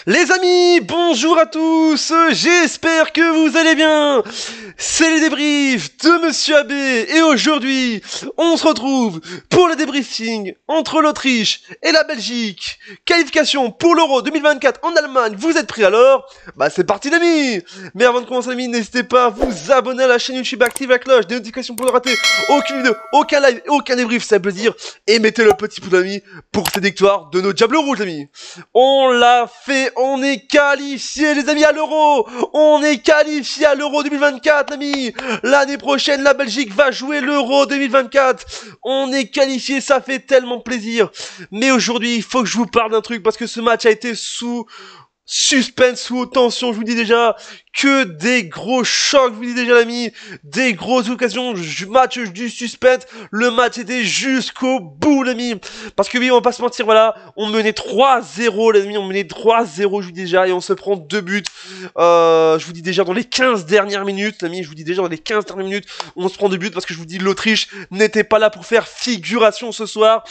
Les amis, bonjour à tous, j'espère que vous allez bien. C'est les débriefs de Monsieur AB et aujourd'hui, on se retrouve pour le débriefing entre l'Autriche et la Belgique. Qualification pour l'Euro 2024 en Allemagne, vous êtes prêts alors? Bah c'est parti les amis. Mais avant de commencer les amis, n'hésitez pas à vous abonner à la chaîne YouTube, activez la cloche, des notifications pour ne rater aucune vidéo, aucun live, aucun débrief, ça fait plaisir. Et mettez le petit pouce d'amis pour cette victoire de nos Diables Rouges les amis. On l'a fait, on est qualifié les amis à l'Euro. On est qualifié à l'Euro 2024 amis. L'année prochaine la Belgique va jouer l'Euro 2024. On est qualifié, ça fait tellement plaisir. Mais aujourd'hui il faut que je vous parle d'un truc parce que ce match a été sous suspense, sous tension, je vous dis déjà, que des gros chocs, je vous dis déjà l'ami, des grosses occasions, match du suspense, le match était jusqu'au bout l'ami, parce que oui, on va pas se mentir, voilà, on menait 3-0 l'ami, on menait 3-0, je vous dis déjà, et on se prend 2 buts, je vous dis déjà dans les 15 dernières minutes, l'ami, je vous dis déjà dans les 15 dernières minutes, on se prend 2 buts, parce que je vous dis, l'Autriche n'était pas là pour faire figuration ce soir.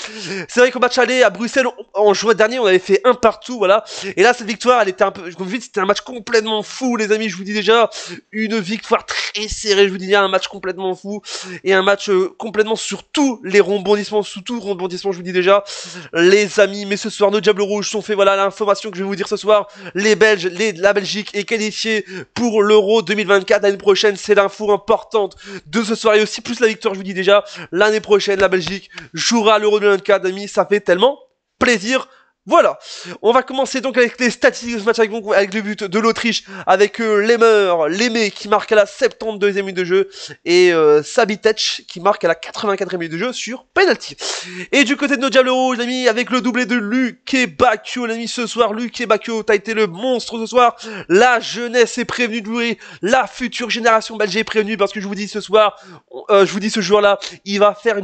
C'est vrai qu'au match aller à Bruxelles, en juin dernier, on avait fait un partout, voilà, et là, cette victoire, elle était un peu, comme je vous dis, c'était un match complètement fou, les amis, je vous dis déjà, une victoire très serrée, je vous dis déjà, un match complètement fou, et un match complètement sur tous les rebondissements, sous tout rebondissement, je vous dis déjà, les amis, mais ce soir, nos Diables Rouges sont fait, voilà l'information que je vais vous dire ce soir, les Belges, la Belgique est qualifiée pour l'Euro 2024, l'année prochaine, c'est l'info importante de ce soir, et aussi plus la victoire, je vous dis déjà, l'année prochaine, la Belgique jouera l'Euro 2024, amis, ça fait tellement plaisir. Voilà, on va commencer donc avec les statistiques de ce match avec le but de l'Autriche, avec Lemmer qui marque à la 72e minute de jeu, et Sabitech qui marque à la 84e minute de jeu sur penalty. Et du côté de nos Diables Rouges, les amis, avec le doublé de Luke Bacchio, les amis, ce soir, Luke Bacchio, t'as été le monstre ce soir, la jeunesse est prévenue de jouer, la future génération belge est prévenue, parce que je vous dis ce soir, je vous dis ce joueur-là, il va faire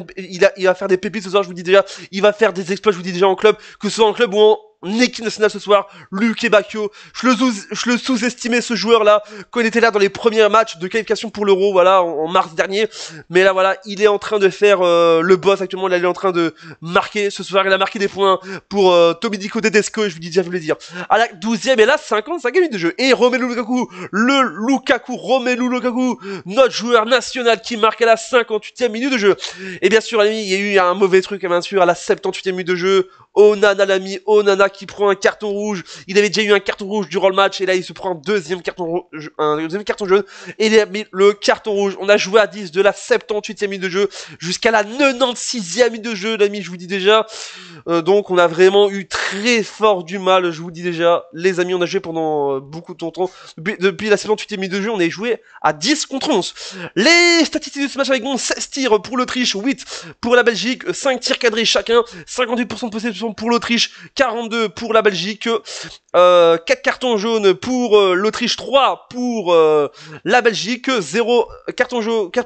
des pépites ce soir, je vous dis déjà, il va faire des exploits, je vous dis déjà en club, que ce soit en club ou en équipe nationale ce soir, Luke Bacchio, je le sous-estimais ce joueur-là, quand il était là dans les premiers matchs de qualification pour l'Euro, voilà, en mars dernier, mais là voilà, il est en train de faire le boss actuellement, là il est en train de marquer, ce soir il a marqué des points pour Domenico Tedesco, je vous dis déjà, je voulais dire, à la 12e et là 55e minute de jeu, et Romelu Lukaku, Romelu Lukaku, notre joueur national qui marque à la 58e minute de jeu, et bien sûr, il y a eu un mauvais truc, bien sûr, à la 78e minute de jeu, Onana l'ami, Onana qui prend un carton rouge, il avait déjà eu un carton rouge durant le match et là il se prend un deuxième carton jaune et il a mis le carton rouge. On a joué à 10 de la 78e minute de jeu jusqu'à la 96e minute de jeu l'ami, je vous dis déjà. Donc on a vraiment eu très fort du mal, je vous dis déjà. Les amis, on a joué pendant beaucoup de temps. Depuis la 78e minute de jeu, on a joué à 10 contre 11. Les statistiques de ce match avec 16 tirs pour l'Autriche, 8 pour la Belgique, 5 tirs cadrés chacun, 58% de possession pour l'Autriche, 42 pour la Belgique, 4 cartons jaunes pour l'Autriche, 3 pour la Belgique, 0 carton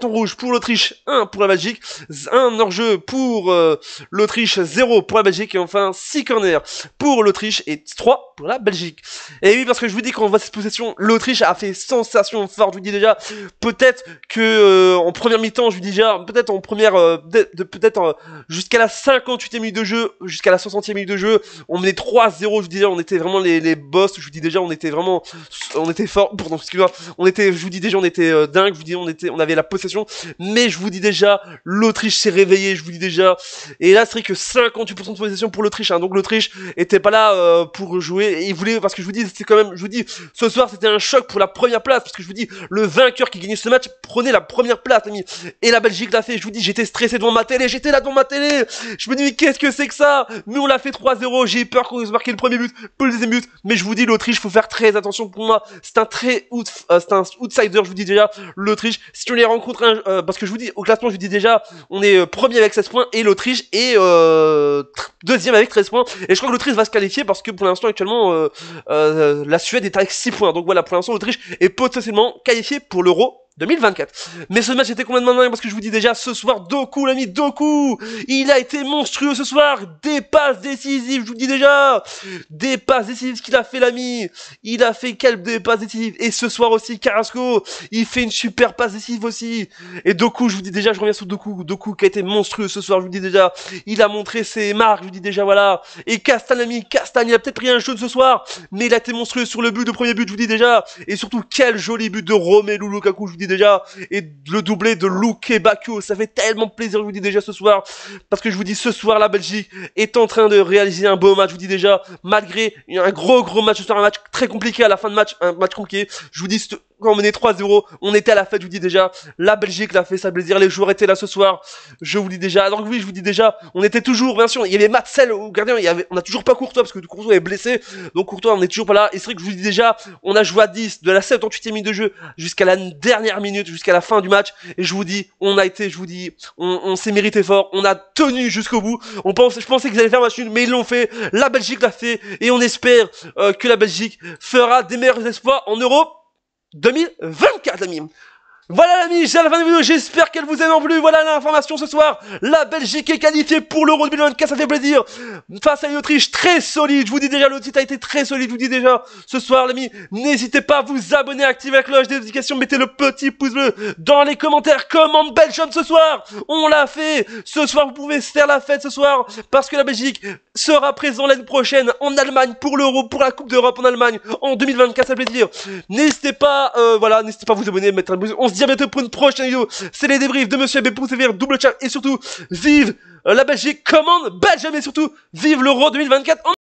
rouge pour l'Autriche, 1 pour la Belgique, 1 hors-jeu pour l'Autriche, 0 pour la Belgique, et enfin 6 corners pour l'Autriche et 3 pour la Belgique. Et oui, parce que je vous dis qu'on voit cette possession, l'Autriche a fait sensation forte, je vous dis déjà, peut-être que en première mi-temps, je vous dis déjà, peut-être en première, jusqu'à la 58e minute de jeu, jusqu'à la 60e minute de jeu, on menait 3-0, je vous dis déjà, on était vraiment les boss, je vous dis déjà, on était fort, pardon, excusez-moi, je vous dis déjà, on était dingue, je vous dis, on avait la possession, mais je vous dis déjà, l'Autriche s'est réveillée, je vous dis déjà, et là, c'est vrai que 58% de possession pour l'Autriche, hein, donc l'Autriche était pas là pour jouer, et il voulait, parce que je vous dis, c'était quand même, je vous dis, ce soir, c'était un choc pour la première place, parce que je vous dis, le vainqueur qui gagnait ce match prenait la première place, ami, et la Belgique l'a fait, je vous dis, j'étais stressé devant ma télé, j'étais là devant ma télé, je me dis, mais qu'est-ce que c'est que ça? Mais on l'a fait 3-0, j'ai eu peur qu'on se marque le premier but, pour le deuxième but, mais je vous dis, l'Autriche, faut faire très attention pour moi, c'est un outsider, je vous dis déjà, l'Autriche, si on les rencontre, parce que je vous dis, au classement, je vous dis déjà, on est premier avec 16 points, et l'Autriche est deuxième avec 13 points, et je crois que l'Autriche va se qualifier, parce que pour l'instant, actuellement, la Suède est avec 6 points, donc voilà, pour l'instant, l'Autriche est potentiellement qualifiée pour l'Euro 2024. Mais ce match était complètement dingue parce que je vous dis déjà, ce soir, Doku, l'ami Doku, il a été monstrueux ce soir. Des passes décisives, je vous dis déjà. Des passes décisives qu'il a fait, l'ami. Il a fait quelles des passes décisives. Et ce soir aussi, Carrasco, il fait une super passe décisive aussi. Et Doku, je vous dis déjà, je reviens sur Doku. Doku qui a été monstrueux ce soir, je vous dis déjà. Il a montré ses marques, je vous dis déjà, voilà. Et Castagne, l'ami, Castagne, il a peut-être pris un jaune ce soir, mais il a été monstrueux sur le but, le premier but, je vous dis déjà. Et surtout, quel joli but de Romelu Lukaku, je vous dis déjà, et le doublé de Luke Bakio, ça fait tellement plaisir, je vous dis déjà ce soir, parce que je vous dis ce soir la Belgique est en train de réaliser un beau match, je vous dis déjà, malgré un gros match ce soir, un match très compliqué à la fin de match, un match compliqué, je vous dis quand on menait 3-0, on était à la fête, je vous dis déjà, la Belgique l'a fait ça plaisir, les joueurs étaient là ce soir, je vous dis déjà, alors oui, je vous dis déjà, on était toujours, bien sûr, il y avait Matsel au gardien, on a toujours pas Courtois, parce que Courtois est blessé, donc Courtois, on est toujours pas là, et c'est vrai que je vous dis déjà, on a joué à 10, de la 78e minute de jeu, jusqu'à la dernière minute, jusqu'à la fin du match, et je vous dis, on a été, je vous dis, on s'est mérité fort, on a tenu jusqu'au bout, je pensais qu'ils allaient faire un match nul, mais ils l'ont fait, la Belgique l'a fait, et on espère que la Belgique fera des meilleurs espoirs en Europe 2024, amis. Voilà l'ami, j'ai à la fin de la vidéo, j'espère qu'elle vous a plu, voilà l'information ce soir, la Belgique est qualifiée pour l'Euro 2024, ça fait plaisir, face à une Autriche très solide, je vous dis déjà, l'Autriche a été très solide, je vous dis déjà, ce soir l'ami, n'hésitez pas à vous abonner, à activer la cloche des notifications, mettez le petit pouce bleu dans les commentaires, commande Belgium ce soir, on l'a fait, ce soir vous pouvez se faire la fête ce soir, parce que la Belgique sera présente l'année prochaine en Allemagne pour l'Euro, pour la Coupe d'Europe en Allemagne en 2024, ça fait plaisir, n'hésitez pas, voilà, n'hésitez pas à vous abonner, mettre un pouce, on se dit à bientôt pour une prochaine vidéo. C'est les débriefs de Monsieur AB pour sévère, double chat et surtout, vive la Belgique, commande Belgium et surtout, vive l'Euro 2024.